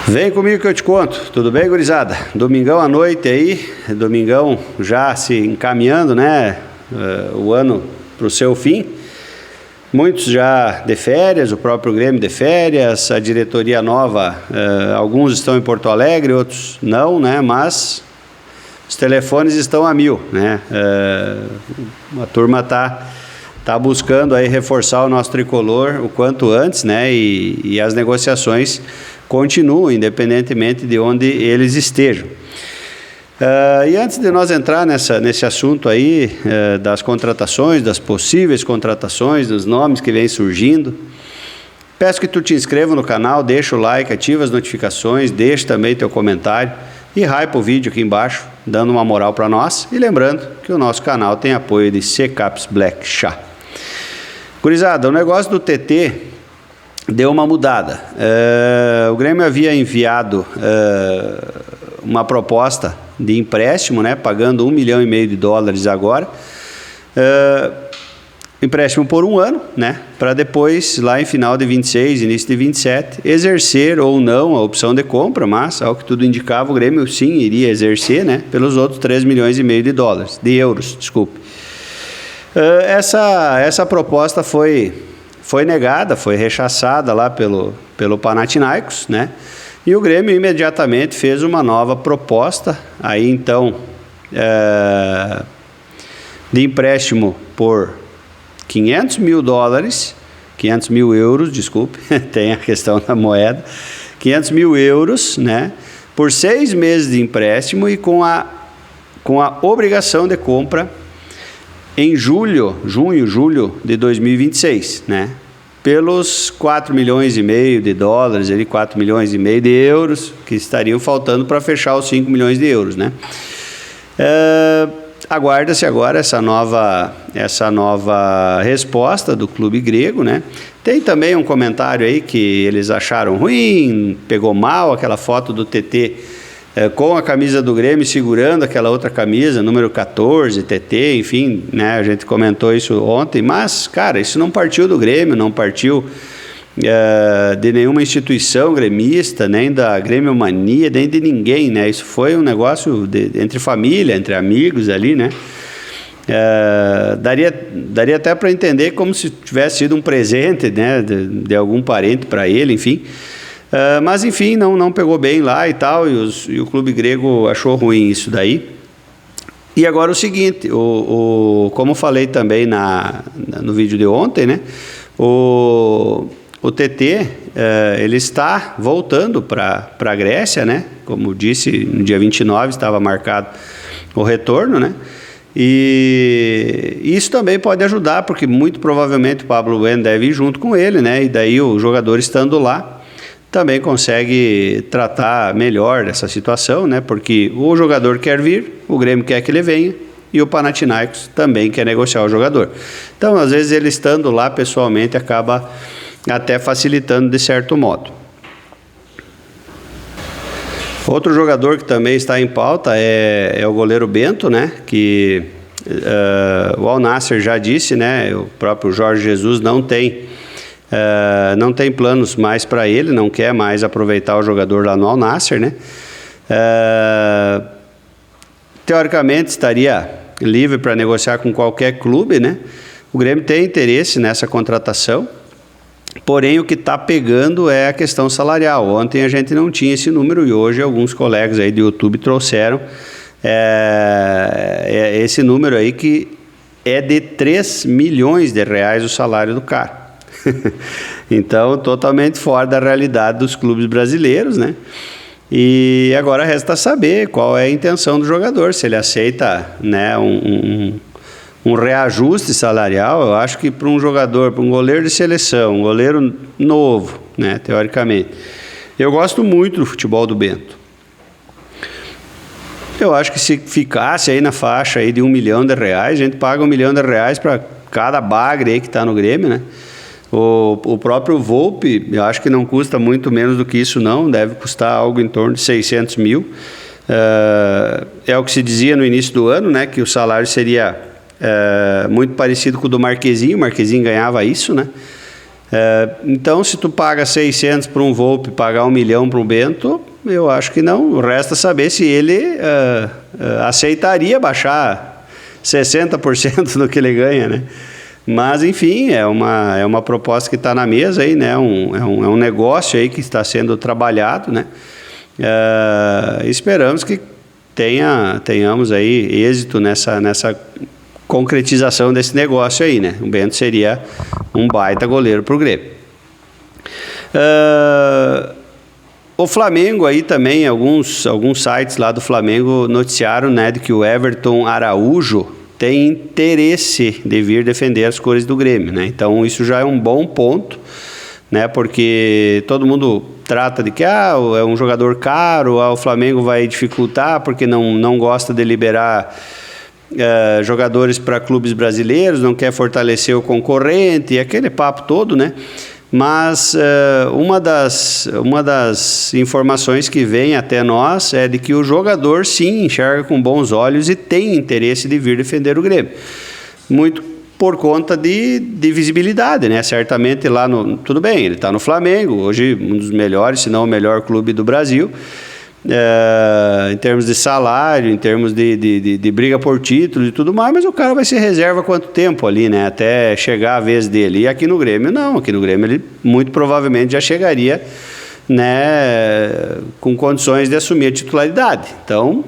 Vem comigo que eu te conto. Tudo bem, gurizada? Domingão à noite aí, domingão já se encaminhando, né? O ano para o seu fim. Muitos já de férias, o próprio Grêmio de férias, a diretoria nova, alguns estão em Porto Alegre, outros não, né? Mas os telefones estão a mil, né? A turma tá buscando aí reforçar o nosso tricolor o quanto antes, né? E as negociações continuam, independentemente de onde eles estejam. E antes de nós entrar nesse assunto aí, das contratações, das possíveis contratações, dos nomes que vêm surgindo, peço que tu te inscreva no canal, deixa o like, ativa as notificações, deixa também teu comentário e hypa o vídeo aqui embaixo, dando uma moral para nós. E lembrando que o nosso canal tem apoio de Secaps Black Chá. Gurizada, o negócio do TT deu uma mudada. O Grêmio havia enviado uma proposta de empréstimo, né, pagando $1,5 milhão agora. Empréstimo por um ano, né, para depois, lá em final de 26, início de 27, exercer ou não a opção de compra, mas, ao que tudo indicava, o Grêmio sim iria exercer, né, pelos outros $3,5 milhões, de euros, desculpe. Essa proposta foi negada, foi rechaçada lá pelo Panathinaikos, né? E o Grêmio imediatamente fez uma nova proposta, aí então, de empréstimo por $500 mil euros, desculpe, tem a questão da moeda, €500 mil, né? Por 6 meses de empréstimo e com a obrigação de compra em julho de 2026, né? Pelos $4,5 milhões, ali $4,5 milhões de euros, que estariam faltando para fechar os €5 milhões, né? Aguarda-se agora essa nova resposta do clube grego, né? Tem também um comentário aí que eles acharam ruim, pegou mal aquela foto do TT com a camisa do Grêmio segurando aquela outra camisa, número 14, TT, enfim, né, a gente comentou isso ontem, mas, cara, isso não partiu do Grêmio, não partiu de nenhuma instituição gremista, nem da Grêmio Mania, nem de ninguém, né, isso foi um negócio entre família, entre amigos ali, né, daria até para entender como se tivesse sido um presente, né, de algum parente para ele, enfim. Mas enfim, não pegou bem lá e tal, e o clube grego achou ruim isso daí. E agora o seguinte, como falei também no vídeo de ontem, né, o TT, ele está voltando para a Grécia, né, como disse, no dia 29 estava marcado o retorno, né, e isso também pode ajudar, porque muito provavelmente o Pablo Bueno deve ir junto com ele, né, e daí o jogador estando lá, também consegue tratar melhor dessa situação, né? Porque o jogador quer vir, o Grêmio quer que ele venha e o Panathinaikos também quer negociar o jogador. Então, às vezes, ele estando lá pessoalmente acaba até facilitando de certo modo. Outro jogador que também está em pauta é o goleiro Bento, né? Que o Al Nassr já disse, né? O próprio Jorge Jesus não tem planos mais para ele, não quer mais aproveitar o jogador lá no Al Nassr, né? Teoricamente estaria livre para negociar com qualquer clube, né? O Grêmio tem interesse nessa contratação, porém o que está pegando é a questão salarial. Ontem a gente não tinha esse número e hoje alguns colegas aí do YouTube trouxeram esse número aí, que é de R$3 milhões o salário do cara. Então, totalmente fora da realidade dos clubes brasileiros, né? E agora resta saber qual é a intenção do jogador, se ele aceita, né, um reajuste salarial. Eu acho que para um jogador, para um goleiro de seleção, um goleiro novo, né, teoricamente, eu gosto muito do futebol do Bento. Eu acho que se ficasse aí na faixa aí de R$1 milhão, a gente paga R$1 milhão para cada bagre aí que está no Grêmio, né? O próprio Volpi, eu acho que não custa muito menos do que isso, não, deve custar algo em torno de 600 mil. É o que se dizia no início do ano, né, que o salário seria muito parecido com o do Marquezinho. O Marquezinho ganhava isso, né? Então, se tu paga 600 para um Volpe, pagar 1 milhão para um Bento, eu acho que não. Resta saber se ele aceitaria baixar 60% do que ele ganha, né? Mas, enfim, é uma proposta que está na mesa aí, né? É um negócio aí que está sendo trabalhado, né? Esperamos que tenhamos aí êxito nessa concretização desse negócio aí, né? O Bento seria um baita goleiro para o Grêmio. O Flamengo aí também, alguns sites lá do Flamengo noticiaram, né, de que o Everton Araújo tem interesse de vir defender as cores do Grêmio, né? Então isso já é um bom ponto, né? Porque todo mundo trata de que é um jogador caro, o Flamengo vai dificultar porque não gosta de liberar jogadores para clubes brasileiros, não quer fortalecer o concorrente, e aquele papo todo, né? Mas uma das informações que vem até nós é de que o jogador sim enxerga com bons olhos e tem interesse de vir defender o Grêmio. Muito por conta de visibilidade, né? Certamente lá tudo bem, ele está no Flamengo, hoje um dos melhores, se não o melhor clube do Brasil, em termos de salário, em termos de briga por título e tudo mais, mas o cara vai ser reserva quanto tempo ali, né? Até chegar a vez dele. E aqui no Grêmio, não. Aqui no Grêmio ele muito provavelmente já chegaria, né, com condições de assumir a titularidade. Então,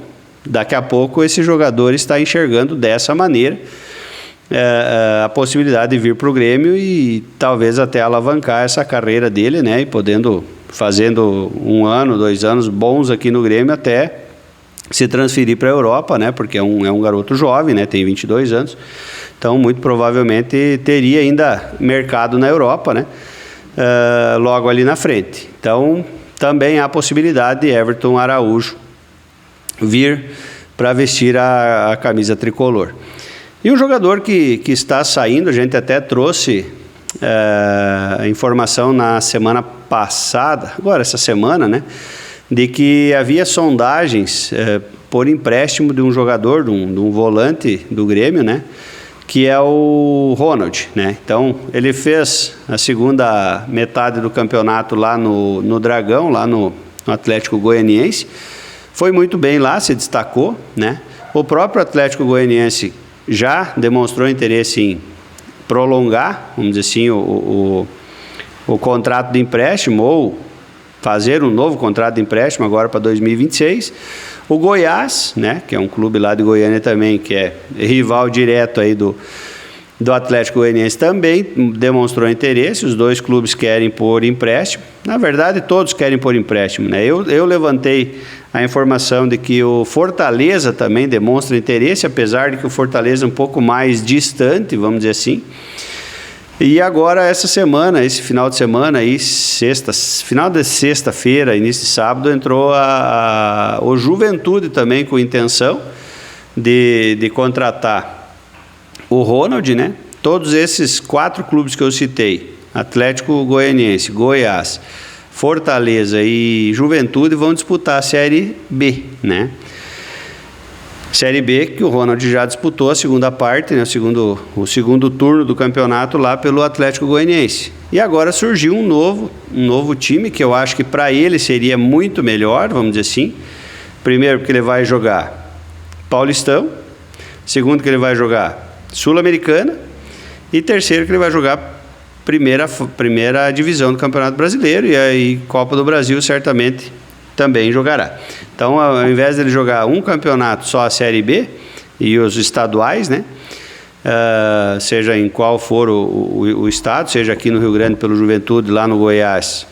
daqui a pouco esse jogador está enxergando dessa maneira a possibilidade de vir para o Grêmio e talvez até alavancar essa carreira dele, né? E fazendo 1 ano, 2 anos bons aqui no Grêmio até se transferir para a Europa, né? Porque é um garoto jovem, né? Tem 22 anos. Então, muito provavelmente teria ainda mercado na Europa, né? Logo ali na frente. Então, também há a possibilidade de Everton Araújo vir para vestir a camisa tricolor. E um jogador que está saindo, a gente até trouxe a informação na semana passada, agora essa semana, né, de que havia sondagens por empréstimo de um jogador, de um volante do Grêmio, né, que é o Ronald, né? Então ele fez a segunda metade do campeonato lá no Dragão, lá no Atlético Goianiense, foi muito bem lá, se destacou, né? O próprio Atlético Goianiense já demonstrou interesse em prolongar, vamos dizer assim, o contrato de empréstimo ou fazer um novo contrato de empréstimo agora para 2026. O Goiás, né, que é um clube lá de Goiânia também, que é rival direto aí do Atlético Goianiense, também demonstrou interesse. Os dois clubes querem pôr empréstimo. Na verdade, todos querem pôr empréstimo, né? Eu levantei a informação de que o Fortaleza também demonstra interesse, apesar de que o Fortaleza é um pouco mais distante, vamos dizer assim. E agora, essa semana, esse final de semana, aí, final de sexta-feira, início de sábado, entrou o Juventude também com intenção de contratar o Ronald, né? Todos esses 4 clubes que eu citei, Atlético Goianiense, Goiás, Fortaleza e Juventude, vão disputar a Série B, né? Série B, que o Ronald já disputou a segunda parte, né, o segundo turno do campeonato lá pelo Atlético Goianiense. E agora surgiu um novo time, que eu acho que para ele seria muito melhor, vamos dizer assim. Primeiro, porque ele vai jogar Paulistão. Segundo, que ele vai jogar Sul-Americana. E terceiro, que ele vai jogar primeira divisão do Campeonato Brasileiro. E aí Copa do Brasil certamente também jogará. Então, ao invés de ele jogar um campeonato só a Série B e os estaduais, né, seja em qual for o estado, seja aqui no Rio Grande pelo Juventude, lá no Goiás,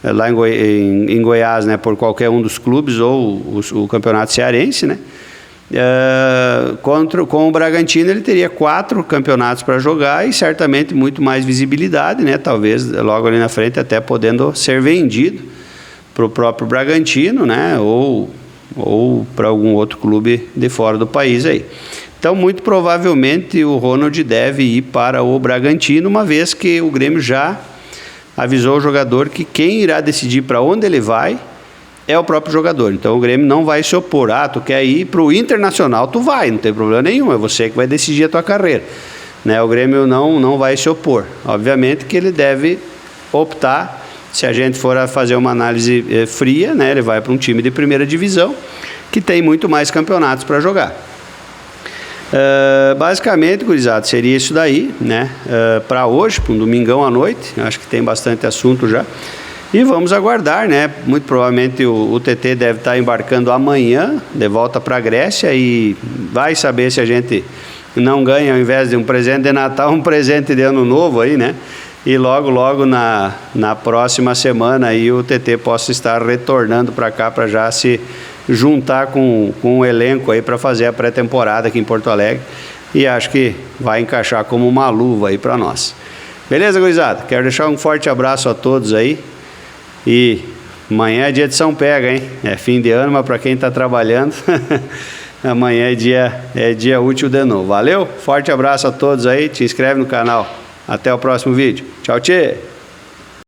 lá em Goiás, né, por qualquer um dos clubes, ou o campeonato cearense, né, com o Bragantino ele teria 4 campeonatos para jogar e certamente muito mais visibilidade, né, talvez logo ali na frente até podendo ser vendido para o próprio Bragantino, né, ou para algum outro clube de fora do país aí. Então, muito provavelmente o Ronald deve ir para o Bragantino, uma vez que o Grêmio já avisou o jogador que quem irá decidir para onde ele vai é o próprio jogador. Então, o Grêmio não vai se opor. Tu quer ir para o Internacional, tu vai, não tem problema nenhum, é você que vai decidir a tua carreira. né? O Grêmio não vai se opor. Obviamente que ele deve optar, se a gente for a fazer uma análise fria, né? Ele vai para um time de primeira divisão, que tem muito mais campeonatos para jogar. Basicamente, gurizada, seria isso daí, né? Para hoje, para um domingão à noite. Acho que tem bastante assunto já. E vamos aguardar, né? Muito provavelmente o TT deve estar embarcando amanhã, de volta para a Grécia, e vai saber se a gente não ganha, ao invés de um presente de Natal, um presente de Ano Novo aí, né? E logo na próxima semana aí o TT possa estar retornando para cá para já se juntar com o elenco aí para fazer a pré-temporada aqui em Porto Alegre. E acho que vai encaixar como uma luva aí para nós. Beleza, gurizada? Quero deixar um forte abraço a todos aí. E amanhã é dia de São Pega, hein? É fim de ano, mas para quem está trabalhando, amanhã é dia útil de novo. Valeu? Forte abraço a todos aí. Te inscreve no canal. Até o próximo vídeo. Tchau, tchê!